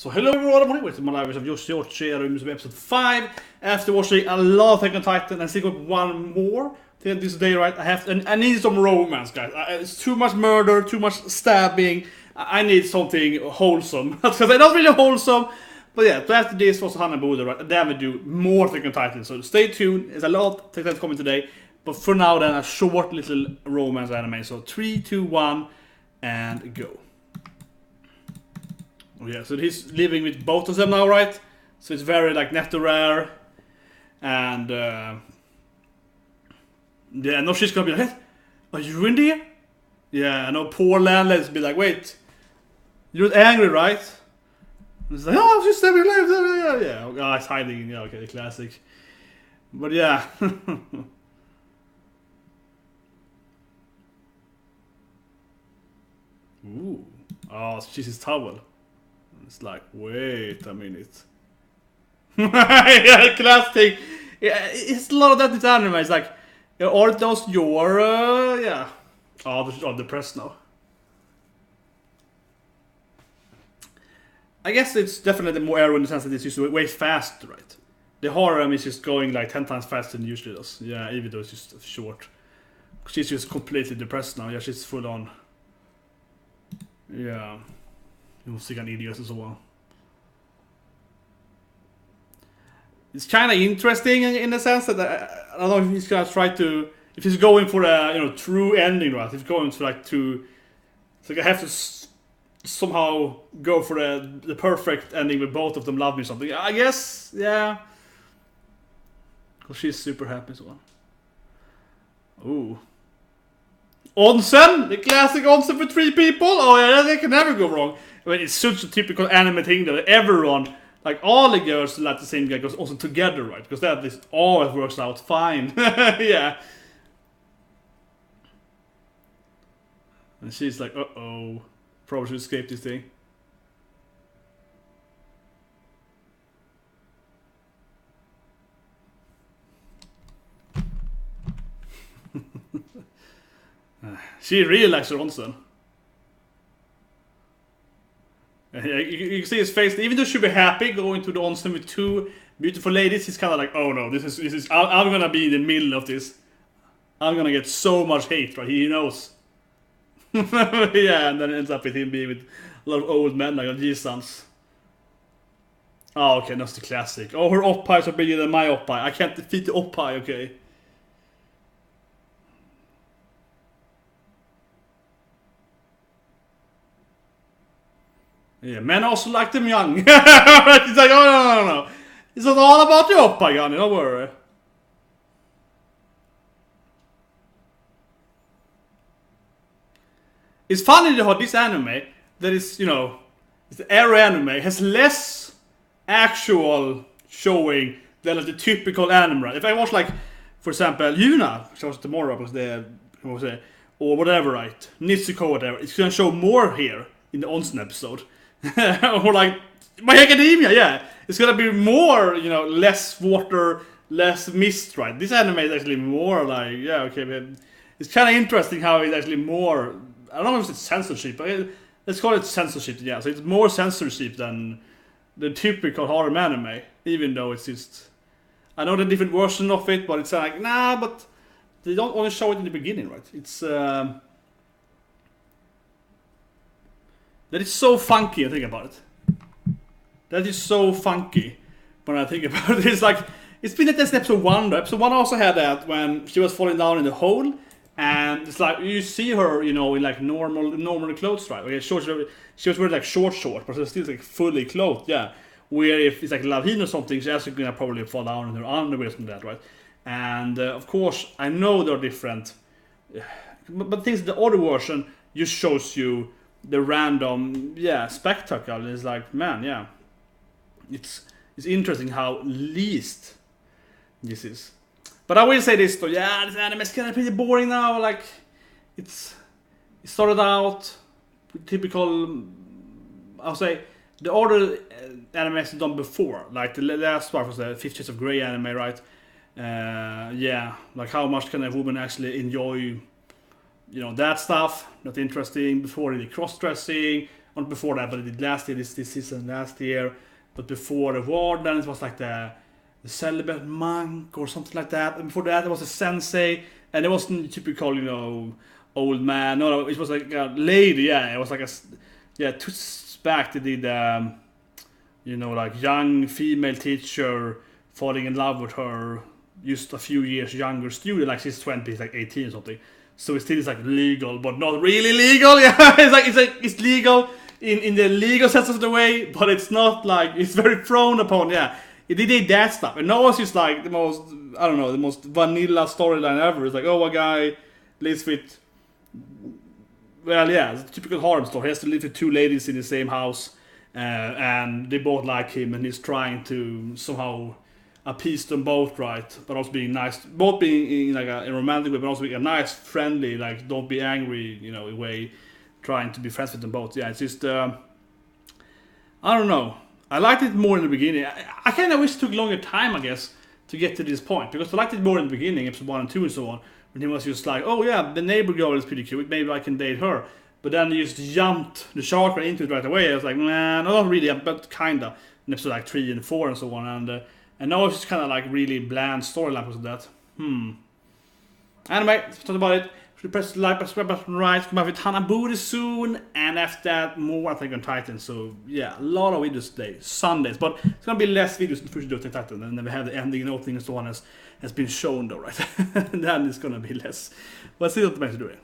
So hello everyone, I'm here with my live of Joshi Ochi, Ero Musume episode 5. After watching a lot of Attack on Titan, I still got one more this day, right? I need some romance, guys. It's too much murder, too much stabbing. I need something wholesome. Because they're not really wholesome. But yeah, so after this was Hana Buddha, right? And then we do more Attack on Titan. So stay tuned, there's a lot of Attack on Titan coming today. But for now then, a short little romance anime. So 3, 2, 1, and go. Yeah, so he's living with both of them now, right? So it's very like net rare, and yeah, no, she's gonna be like, "Are you in there?" Yeah, I know. Poor landladies be like, "Wait, you're not angry, right?" And it's like, "Oh, I'm just stabbing alive." Yeah, oh, it's hiding. Yeah, okay, classic. But yeah. Ooh, oh, she's his towel. It's like, wait a minute. Yeah, classic. Yeah, it's a lot of that in this anime. It's like, are those your, yeah. Oh, they're depressed now. I guess it's definitely more Ero in the sense that it's just way faster, right? The harem is just going like 10 times faster than it usually does. Yeah, even though it's just short. She's just completely depressed now. Yeah, she's full on. Yeah. You måste an idiot and so on. It's kind of interesting in the sense that I don't know if he's gonna try to, if he's going for a true ending, right? If he's going to like to, so I have to somehow go for the perfect ending with both of them love me or something. I guess, yeah. Because she's super happy as well. Ooh. Onsen, the classic onsen for 3 people. Oh yeah, that can never go wrong. I mean, it's such a typical anime thing that everyone, like all the girls like the same guy goes also together, right? Because that is always works out fine. Yeah. And she's like, uh-oh. Probably should escape this thing. She really likes her onsen. You can see his face. Even though she'll be happy going to the onsen with 2 beautiful ladies, he's kind of like, oh no, this is. I'm gonna be in the middle of this. I'm gonna get so much hate, right? He knows. Yeah, and then it ends up with him being with a lot of old men like G-sons. Oh, okay, that's the classic. Oh, her oppies are bigger than my oppie. I can't defeat the oppie, okay. Yeah, men also like them young. It's like, oh no. It's not all about the oppa, Johnny, don't worry. It's funny how this anime, that is, it's the Ero anime, has less actual showing than like the typical anime, right? If I watch like, for example, Yuna, which I watched tomorrow, because or whatever, right? Nitsuko, whatever, it's gonna show more here in the Onsen episode. Or like My Academia, yeah. It's gonna be more, less water, less mist, right? This anime is actually more like, yeah, okay, but it's kind of interesting how it's actually more, I don't know if it's censorship, but let's call it censorship, yeah. So it's more censorship than the typical harem anime, even though it's just, I know the different version of it, but it's like, nah, but they don't only show it in the beginning, right? It's, that is so funky, I think about it. That is so funky when I think about it. It's like, it's been at this episode 1, though. Episode 1 also had that when she was falling down in the hole. And it's like, you see her, in like normal clothes, right? Okay, she was wearing like short, but she's still like fully clothed, yeah. Where if it's like Lavine or something, she's actually gonna probably fall down in her underwear from that, right? And of course, I know they're different. But things, the other version just shows you the random, yeah, spectacle. It's like, man, yeah, it's interesting how least this is. But I will say this though, yeah, this anime is kind of pretty boring now. Like, it started out with typical, I'll say, the other animes done before, like the last part was the 50 Shades of Grey anime, right? Yeah, like how much can a woman actually enjoy, that stuff, not interesting. Before the cross-dressing, Not before that, but it did last year, this season, last year. But before the war, then it was like the celibate monk or something like that. And before that, it was a sensei, and it wasn't typical, you know, old man. No, it was like a lady. Yeah, it was like two back they did, you know, like young female teacher falling in love with her, just a few years younger student, like she's 20, like 18 or something. So it still is like legal, but not really legal. Yeah, it's legal in the legal sense of the way, but it's not like, it's very thrown upon. Yeah, they did that stuff, and now it's just like the most vanilla storyline ever. It's like, oh, a guy lives with, well, yeah, it's a typical harem story. He has to live with two ladies in the same house, and they both like him, and he's trying to somehow appease them both, right? But also being nice, both being in like a romantic way, but also being a nice, friendly, like don't be angry, you know, way, trying to be friends with them both. Yeah, it's just, I don't know. I liked it more in the beginning. I kind of wish it took longer time, I guess, to get to this point, because I liked it more in the beginning, episode 1 and 2 and so on, when he was just like, oh yeah, the neighbor girl is pretty cute, maybe I can date her. But then he just jumped the shark right into it right away. I was like, nah, not really, but kinda. In episode like 3 and 4 and so on, and now it's just kind of like really bland storyline because of that. Anyway, let's talk about it. Should press the like, subscribe button, right? Come up with Hanaburi soon, and after that, more I think on Titan. So yeah, a lot of videos today, Sundays, but it's gonna be less videos in the first video of Titan, and then we have the ending and opening and so on has been shown though, right? And then it's gonna be less. But still, what the best to do it.